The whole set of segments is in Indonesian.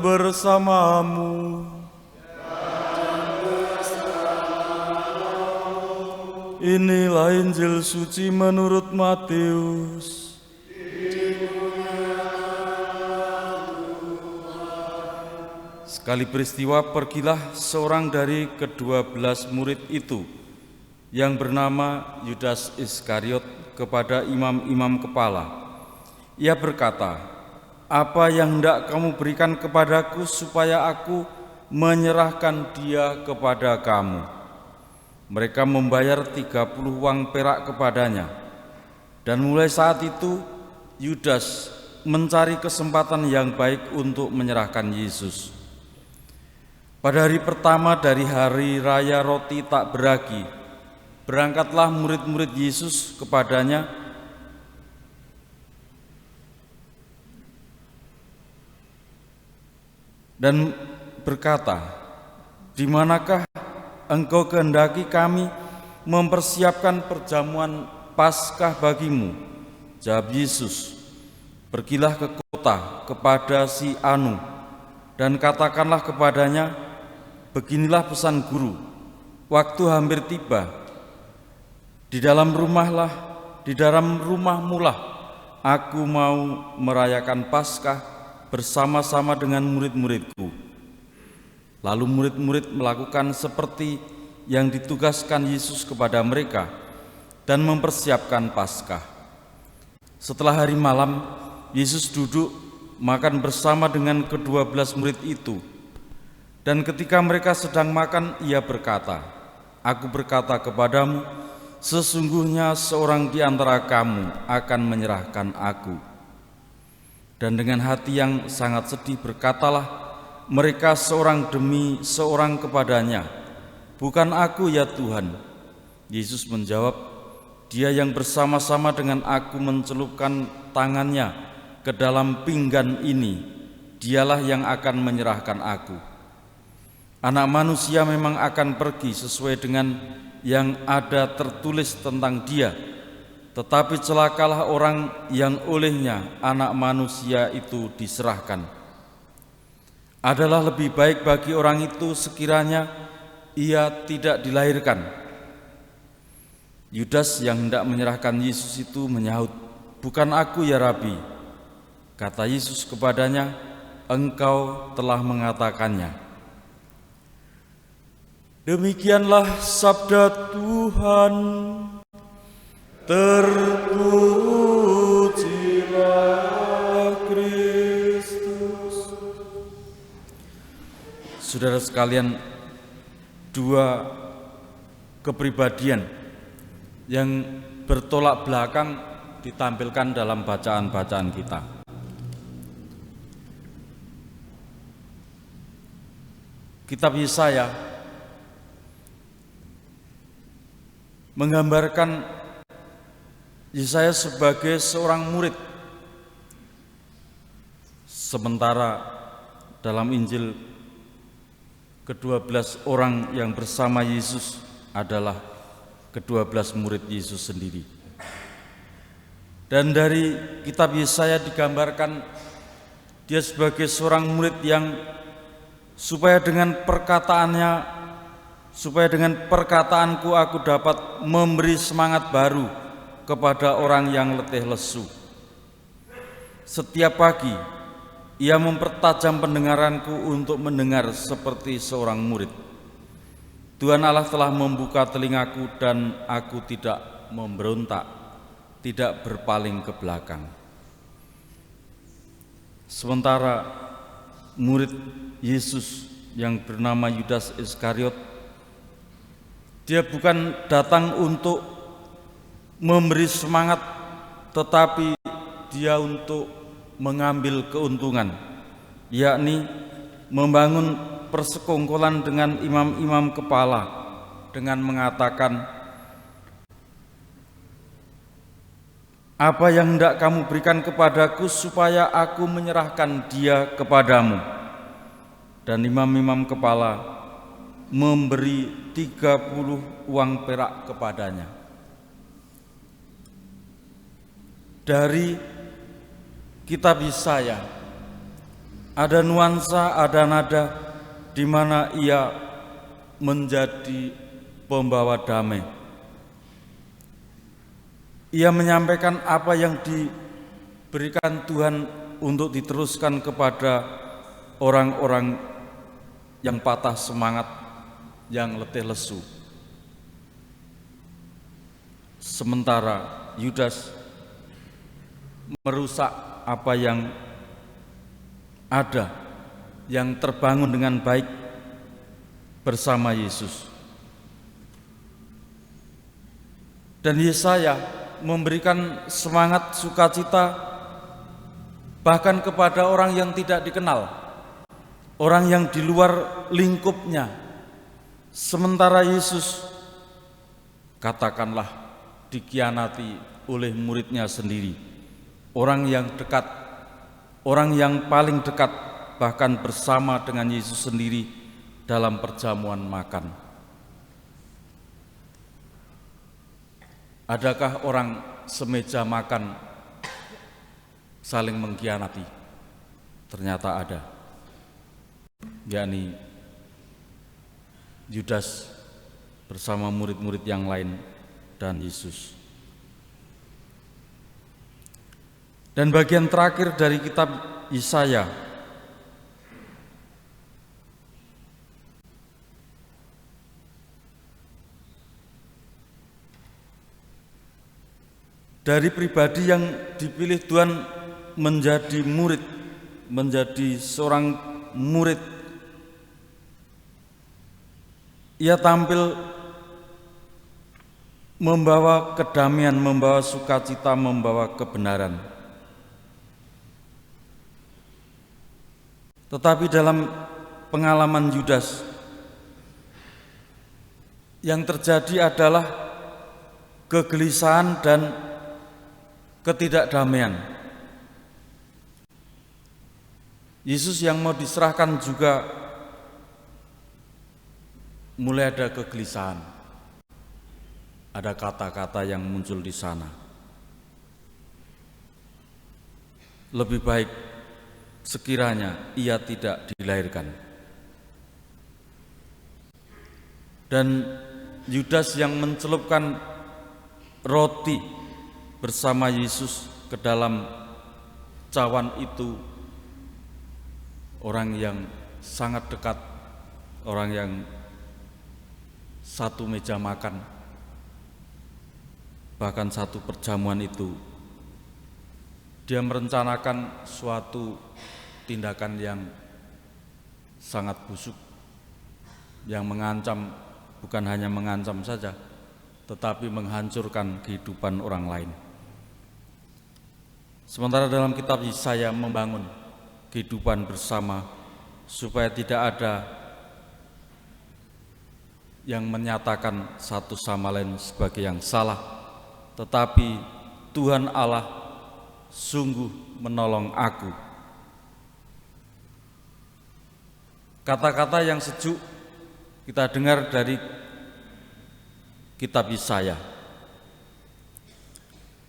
bersamamu. Inilah Injil suci menurut Matius. Sekali peristiwa pergilah seorang dari ke-12 murid itu yang bernama Yudas Iskariot kepada imam-imam kepala. Ia berkata, "Apa yang hendak kamu berikan kepadaku supaya aku menyerahkan dia kepada kamu?" Mereka membayar 30 uang perak kepadanya. Dan mulai saat itu Yudas mencari kesempatan yang baik untuk menyerahkan Yesus. Pada hari pertama dari hari raya roti tak beragi, berangkatlah murid-murid Yesus kepadanya dan berkata, "Di manakah engkau kehendaki kami mempersiapkan perjamuan Paskah bagimu?" Jawab Yesus, "Pergilah ke kota kepada si Anu dan katakanlah kepadanya, beginilah pesan guru, waktu hampir tiba. Di dalam rumahmulah aku mau merayakan Paskah bersama-sama dengan murid-muridku." Lalu murid-murid melakukan seperti yang ditugaskan Yesus kepada mereka dan mempersiapkan Paskah. Setelah hari malam, Yesus duduk makan bersama dengan ke-12 murid itu. Dan ketika mereka sedang makan, ia berkata, "Aku berkata kepadamu, sesungguhnya seorang di antara kamu akan menyerahkan aku." Dan dengan hati yang sangat sedih berkatalah mereka seorang demi seorang kepadanya, "Bukan aku ya Tuhan." Yesus menjawab, "Dia yang bersama-sama dengan aku mencelupkan tangannya ke dalam pinggan ini, dialah yang akan menyerahkan aku. Anak manusia memang akan pergi sesuai dengan yang ada tertulis tentang dia, tetapi celakalah orang yang olehnya anak manusia itu diserahkan. Adalah lebih baik bagi orang itu sekiranya ia tidak dilahirkan." Yudas yang hendak menyerahkan Yesus itu menyahut, "Bukan aku ya Rabi." Kata Yesus kepadanya, "Engkau telah mengatakannya." Demikianlah sabda Tuhan. Terpujilah Kristus. Saudara sekalian, dua kepribadian yang bertolak belakang ditampilkan dalam bacaan-bacaan kita. Kitab Yesaya menggambarkan Yesaya sebagai seorang murid, sementara dalam Injil ke-12 orang yang bersama Yesus adalah ke-12 murid Yesus sendiri. Dan dari kitab Yesaya digambarkan dia sebagai seorang murid yang supaya dengan perkataanku aku dapat memberi semangat baru kepada orang yang letih lesu. Setiap pagi ia mempertajam pendengaranku untuk mendengar seperti seorang murid. Tuhan Allah telah membuka telingaku dan aku tidak memberontak, tidak berpaling ke belakang. Sementara murid Yesus yang bernama Yudas Iskariot, dia bukan datang untuk memberi semangat, tetapi dia untuk mengambil keuntungan, yakni membangun persekongkolan dengan imam-imam kepala dengan mengatakan, "Apa yang hendak kamu berikan kepadaku supaya aku menyerahkan dia kepadamu?" Dan imam-imam kepala memberi 30 uang perak kepadanya. Dari kitab Yesaya ada nuansa, ada nada di mana ia menjadi pembawa damai. Ia menyampaikan apa yang diberikan Tuhan untuk diteruskan kepada orang-orang yang patah semangat, yang letih lesu. Sementara Yudas merusak apa yang ada, yang terbangun dengan baik bersama Yesus. Dan Yesaya memberikan semangat sukacita bahkan kepada orang yang tidak dikenal, orang yang di luar lingkupnya. Sementara Yesus, katakanlah, dikhianati oleh muridnya sendiri, orang yang dekat, orang yang paling dekat, bahkan bersama dengan Yesus sendiri dalam perjamuan makan. Adakah orang semeja makan saling mengkhianati? Ternyata ada, yakni Yudas bersama murid-murid yang lain dan Yesus. Dan bagian terakhir dari kitab Yesaya dari pribadi yang dipilih Tuhan menjadi murid, menjadi seorang murid, ia tampil membawa kedamaian, membawa sukacita, membawa kebenaran. Tetapi dalam pengalaman Yudas, yang terjadi adalah kegelisahan dan ketidakdamaian. Yesus yang mau diserahkan juga mulai ada kegelisahan. Ada kata-kata yang muncul di sana. Lebih baik sekiranya ia tidak dilahirkan. Dan Yudas yang mencelupkan roti bersama Yesus ke dalam cawan itu orang yang sangat dekat, orang yang satu meja makan, bahkan satu perjamuan itu. Dia merencanakan suatu tindakan yang sangat busuk, yang mengancam, bukan hanya mengancam saja, tetapi menghancurkan kehidupan orang lain. Sementara dalam kitab Yesaya membangun kehidupan bersama supaya tidak ada yang menyatakan satu sama lain sebagai yang salah, tetapi Tuhan Allah sungguh menolong aku. Kata-kata yang sejuk kita dengar dari kitab Yesaya,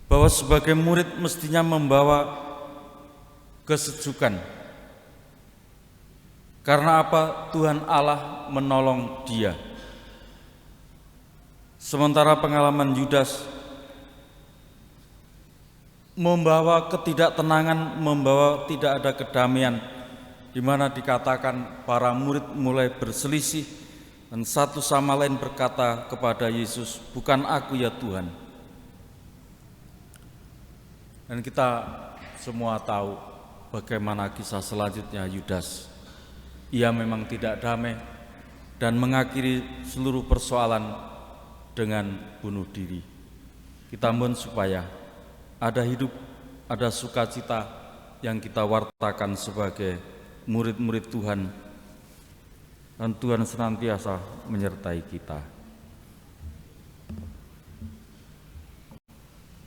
bahwa sebagai murid mestinya membawa kesejukan. Karena apa? Tuhan Allah menolong dia. Sementara pengalaman Yudas membawa ketidaktenangan, membawa tidak ada kedamaian, di mana dikatakan para murid mulai berselisih dan satu sama lain berkata kepada Yesus, "Bukan aku ya Tuhan." Dan kita semua tahu bagaimana kisah selanjutnya Yudas. Ia memang tidak damai dan mengakhiri seluruh persoalan dengan bunuh diri. Kita mohon supaya ada hidup, ada sukacita yang kita wartakan sebagai murid-murid Tuhan, dan Tuhan senantiasa menyertai kita.